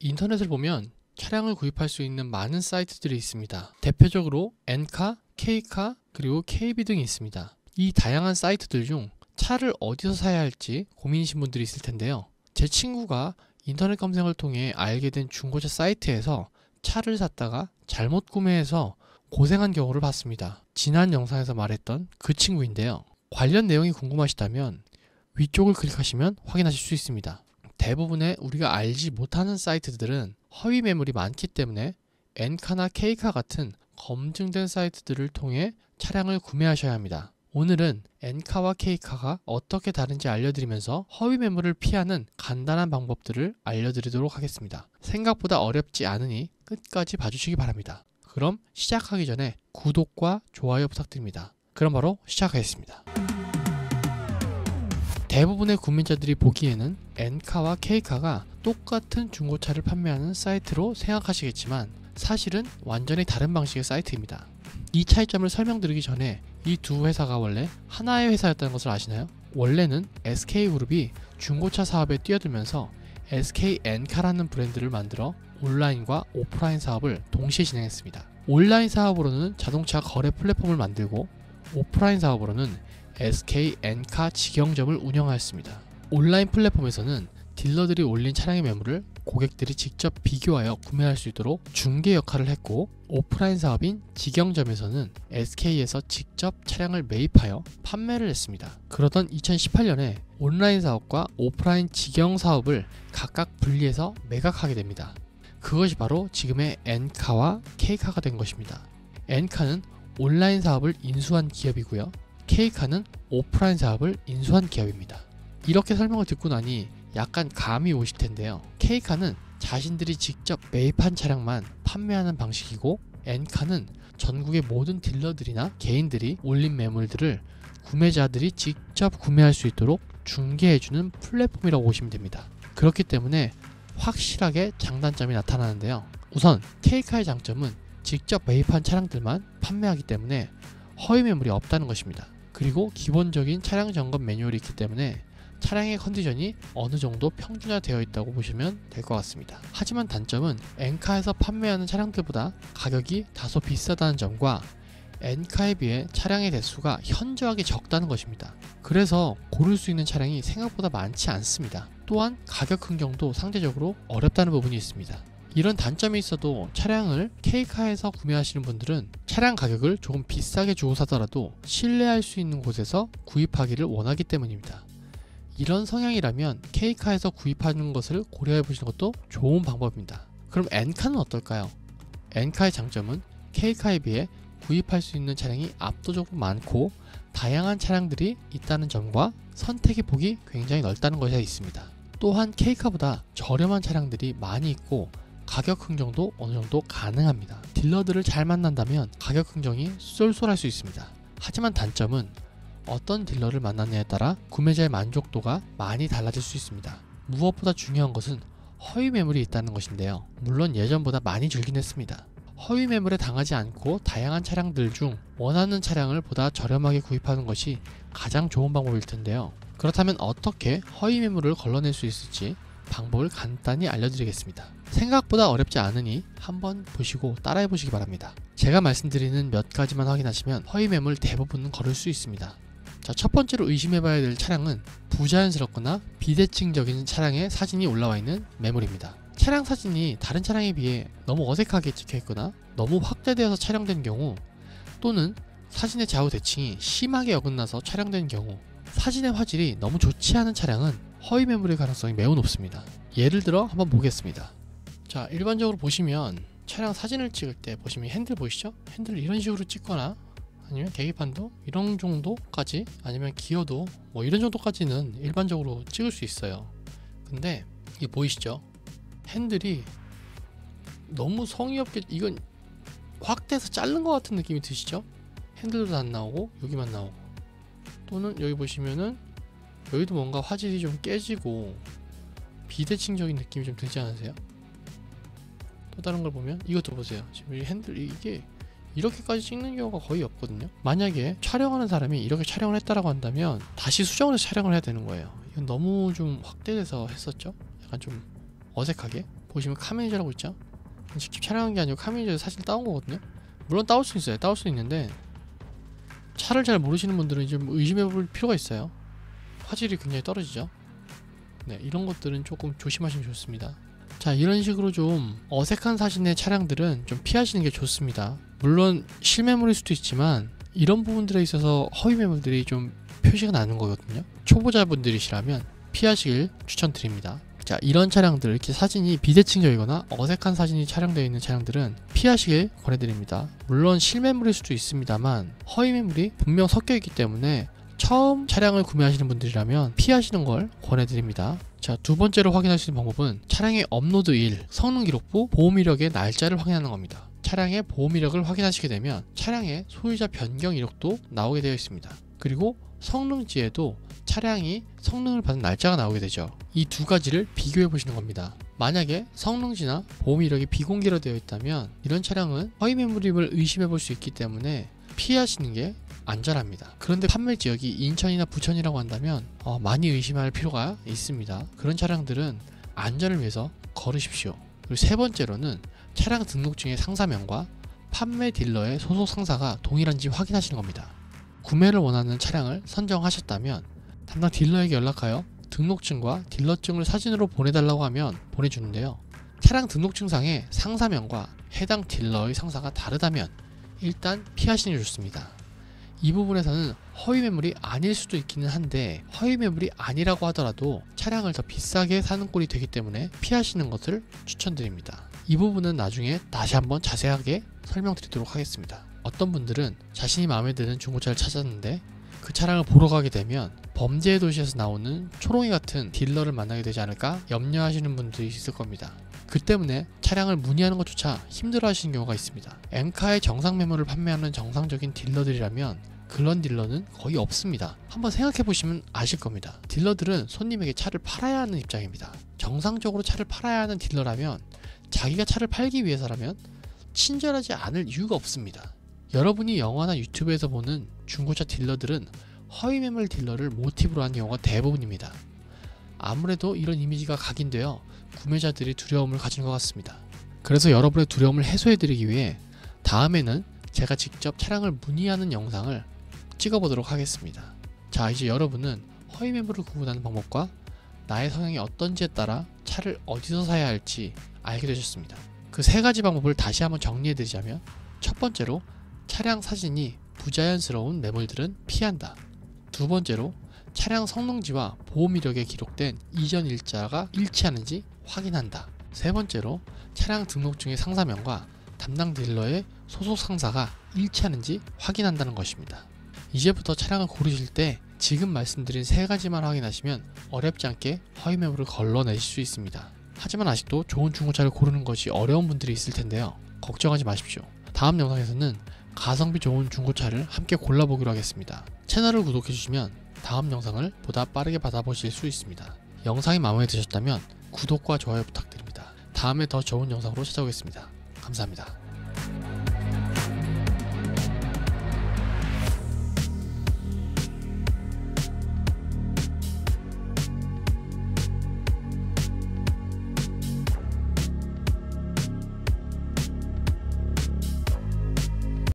인터넷을 보면 차량을 구입할 수 있는 많은 사이트들이 있습니다. 대표적으로 엔카, K카, 그리고 KB 등이 있습니다. 이 다양한 사이트들 중 차를 어디서 사야 할지 고민이신 분들이 있을 텐데요. 제 친구가 인터넷 검색을 통해 알게 된 중고차 사이트에서 차를 샀다가 잘못 구매해서 고생한 경우를 봤습니다. 지난 영상에서 말했던 그 친구인데요. 관련 내용이 궁금하시다면 위쪽을 클릭하시면 확인하실 수 있습니다. 대부분의 우리가 알지 못하는 사이트들은 허위 매물이 많기 때문에 엔카나 K카 같은 검증된 사이트들을 통해 차량을 구매하셔야 합니다. 오늘은 엔카와 K카가 어떻게 다른지 알려드리면서 허위 매물을 피하는 간단한 방법들을 알려드리도록 하겠습니다. 생각보다 어렵지 않으니 끝까지 봐주시기 바랍니다. 그럼 시작하기 전에 구독과 좋아요 부탁드립니다. 그럼 바로 시작하겠습니다. 대부분의 구매자들이 보기에는 엔카와 K카가 똑같은 중고차를 판매하는 사이트로 생각하시겠지만 사실은 완전히 다른 방식의 사이트입니다. 이 차이점을 설명드리기 전에 이 두 회사가 원래 하나의 회사였다는 것을 아시나요? 원래는 SK그룹이 중고차 사업에 뛰어들면서 SK엔카라는 브랜드를 만들어 온라인과 오프라인 사업을 동시에 진행했습니다. 온라인 사업으로는 자동차 거래 플랫폼을 만들고 오프라인 사업으로는 SK엔카 직영점을 운영하였습니다. 온라인 플랫폼에서는 딜러들이 올린 차량의 매물을 고객들이 직접 비교하여 구매할 수 있도록 중개 역할을 했고, 오프라인 사업인 직영점에서는 SK에서 직접 차량을 매입하여 판매를 했습니다. 그러던 2018년에 온라인 사업과 오프라인 직영 사업을 각각 분리해서 매각하게 됩니다. 그것이 바로 지금의 엔카와 K카가 된 것입니다. 엔카는 온라인 사업을 인수한 기업이고요, K카는 오프라인 사업을 인수한 기업입니다. 이렇게 설명을 듣고 나니 약간 감이 오실 텐데요. K카는 자신들이 직접 매입한 차량만 판매하는 방식이고, 엔카는 전국의 모든 딜러들이나 개인들이 올린 매물들을 구매자들이 직접 구매할 수 있도록 중개해주는 플랫폼이라고 보시면 됩니다. 그렇기 때문에 확실하게 장단점이 나타나는데요. 우선 K카의 장점은 직접 매입한 차량들만 판매하기 때문에 허위 매물이 없다는 것입니다. 그리고 기본적인 차량 점검 매뉴얼이 있기 때문에 차량의 컨디션이 어느 정도 평준화되어 있다고 보시면 될 것 같습니다. 하지만 단점은 엔카에서 판매하는 차량들보다 가격이 다소 비싸다는 점과 엔카에 비해 차량의 대수가 현저하게 적다는 것입니다. 그래서 고를 수 있는 차량이 생각보다 많지 않습니다. 또한 가격 흥정도 상대적으로 어렵다는 부분이 있습니다. 이런 단점이 있어도 차량을 K카에서 구매하시는 분들은 차량 가격을 조금 비싸게 주고 사더라도 신뢰할 수 있는 곳에서 구입하기를 원하기 때문입니다. 이런 성향이라면 K카에서 구입하는 것을 고려해 보시는 것도 좋은 방법입니다. 그럼 엔카는 어떨까요? 엔카의 장점은 K카에 비해 구입할 수 있는 차량이 압도적으로 많고 다양한 차량들이 있다는 점과 선택의 폭이 굉장히 넓다는 것이 있습니다. 또한 K카보다 저렴한 차량들이 많이 있고 가격 흥정도 어느 정도 가능합니다. 딜러들을 잘 만난다면 가격 흥정이 쏠쏠할 수 있습니다. 하지만 단점은 어떤 딜러를 만났냐에 따라 구매자의 만족도가 많이 달라질 수 있습니다. 무엇보다 중요한 것은 허위 매물이 있다는 것인데요. 물론 예전보다 많이 줄긴 했습니다. 허위 매물에 당하지 않고 다양한 차량들 중 원하는 차량을 보다 저렴하게 구입하는 것이 가장 좋은 방법일 텐데요. 그렇다면 어떻게 허위 매물을 걸러낼 수 있을지 방법을 간단히 알려드리겠습니다. 생각보다 어렵지 않으니 한번 보시고 따라해 보시기 바랍니다. 제가 말씀드리는 몇 가지만 확인하시면 허위 매물 대부분은 걸을 수 있습니다. 자, 첫 번째로 의심해봐야 될 차량은 부자연스럽거나 비대칭적인 차량의 사진이 올라와 있는 매물입니다. 차량 사진이 다른 차량에 비해 너무 어색하게 찍혀있거나 너무 확대되어서 촬영된 경우, 또는 사진의 좌우 대칭이 심하게 어긋나서 촬영된 경우, 사진의 화질이 너무 좋지 않은 차량은 허위 매물의 가능성이 매우 높습니다. 예를 들어 한번 보겠습니다. 자, 일반적으로 보시면 차량 사진을 찍을 때 보시면 핸들 보이시죠? 핸들을 이런 식으로 찍거나 아니면 계기판도 이런 정도까지, 아니면 기어도 뭐 이런 정도까지는 일반적으로 찍을 수 있어요. 근데 이게 보이시죠? 핸들이 너무 성의 없게, 이건 확대해서 자른 것 같은 느낌이 드시죠? 핸들도 안 나오고 여기만 나오고, 또는 여기 보시면은 여기도 뭔가 화질이 좀 깨지고 비대칭적인 느낌이 좀 들지 않으세요? 또 다른 걸 보면 이것도 보세요. 지금 이 핸들, 이게 이렇게까지 찍는 경우가 거의 없거든요. 만약에 촬영하는 사람이 이렇게 촬영을 했다라고 한다면 다시 수정을 해서 촬영을 해야 되는 거예요. 이건 너무 좀 확대돼서 했었죠? 약간 좀 어색하게. 보시면 카메이저라고 있죠. 직접 촬영한 게 아니고 카메이저에서 사실 따온 거거든요. 물론 따올 수 있어요. 따올 수 있는데 차를 잘 모르시는 분들은 좀 의심해 볼 필요가 있어요. 화질이 굉장히 떨어지죠. 네, 이런 것들은 조금 조심하시면 좋습니다. 자, 이런 식으로 좀 어색한 사진의 차량들은 좀 피하시는 게 좋습니다. 물론 실매물일 수도 있지만 이런 부분들에 있어서 허위 매물들이 좀 표시가 나는 거거든요. 초보자분들이시라면 피하시길 추천드립니다. 자, 이런 차량들, 이렇게 사진이 비대칭적이거나 어색한 사진이 촬영되어 있는 차량들은 피하시길 권해드립니다. 물론 실매물일 수도 있습니다만 허위 매물이 분명 섞여 있기 때문에 처음 차량을 구매하시는 분들이라면 피하시는 걸 권해드립니다. 자, 두 번째로 확인할 수 있는 방법은 차량의 업로드일, 성능 기록부, 보험 이력의 날짜를 확인하는 겁니다. 차량의 보험 이력을 확인하시게 되면 차량의 소유자 변경 이력도 나오게 되어 있습니다. 그리고 성능지에도 차량이 성능을 받은 날짜가 나오게 되죠. 이 두 가지를 비교해 보시는 겁니다. 만약에 성능지나 보험 이력이 비공개로 되어 있다면 이런 차량은 허위 매물임을 의심해 볼 수 있기 때문에 피하시는 게 안전합니다. 그런데 판매 지역이 인천이나 부천이라고 한다면 많이 의심할 필요가 있습니다. 그런 차량들은 안전을 위해서 걸으십시오. 그리고 세 번째로는 차량 등록증의 상사명과 판매 딜러의 소속 상사가 동일한지 확인하시는 겁니다. 구매를 원하는 차량을 선정하셨다면 담당 딜러에게 연락하여 등록증과 딜러증을 사진으로 보내달라고 하면 보내주는데요. 차량 등록증상의 상사명과 해당 딜러의 상사가 다르다면 일단 피하시는 게 좋습니다. 이 부분에서는 허위 매물이 아닐 수도 있기는 한데 허위 매물이 아니라고 하더라도 차량을 더 비싸게 사는 꼴이 되기 때문에 피하시는 것을 추천드립니다. 이 부분은 나중에 다시 한번 자세하게 설명드리도록 하겠습니다. 어떤 분들은 자신이 마음에 드는 중고차를 찾았는데 그 차량을 보러 가게 되면 범죄의 도시에서 나오는 초롱이 같은 딜러를 만나게 되지 않을까 염려하시는 분들이 있을 겁니다. 그 때문에 차량을 문의하는 것조차 힘들어 하시는 경우가 있습니다. 엔카의 정상 매물을 판매하는 정상적인 딜러들이라면 그런 딜러는 거의 없습니다. 한번 생각해 보시면 아실 겁니다. 딜러들은 손님에게 차를 팔아야 하는 입장입니다. 정상적으로 차를 팔아야 하는 딜러라면 자기가 차를 팔기 위해서라면 친절하지 않을 이유가 없습니다. 여러분이 영화나 유튜브에서 보는 중고차 딜러들은 허위 매물 딜러를 모티브로 한 경우가 대부분입니다. 아무래도 이런 이미지가 각인되어 구매자들이 두려움을 가지는 것 같습니다. 그래서 여러분의 두려움을 해소해드리기 위해 다음에는 제가 직접 차량을 문의하는 영상을 찍어보도록 하겠습니다. 자, 이제 여러분은 허위 매물을 구분하는 방법과 나의 성향이 어떤지에 따라 차를 어디서 사야 할지 알게 되셨습니다. 그 세 가지 방법을 다시 한번 정리해드리자면, 첫 번째로 차량 사진이 부자연스러운 매물들은 피한다. 두 번째로 차량 성능지와 보험 이력에 기록된 이전 일자가 일치하는지 확인한다. 세 번째로 차량 등록증의 상사명과 담당 딜러의 소속 상사가 일치하는지 확인한다는 것입니다. 이제부터 차량을 고르실 때 지금 말씀드린 세 가지만 확인하시면 어렵지 않게 허위 매물을 걸러내실 수 있습니다. 하지만 아직도 좋은 중고차를 고르는 것이 어려운 분들이 있을 텐데요. 걱정하지 마십시오. 다음 영상에서는 가성비 좋은 중고차를 함께 골라보기로 하겠습니다. 채널을 구독해주시면 다음 영상을 보다 빠르게 받아보실 수 있습니다. 영상이 마음에 드셨다면 구독과 좋아요 부탁드립니다. 다음에 더 좋은 영상으로 찾아오겠습니다. 감사합니다.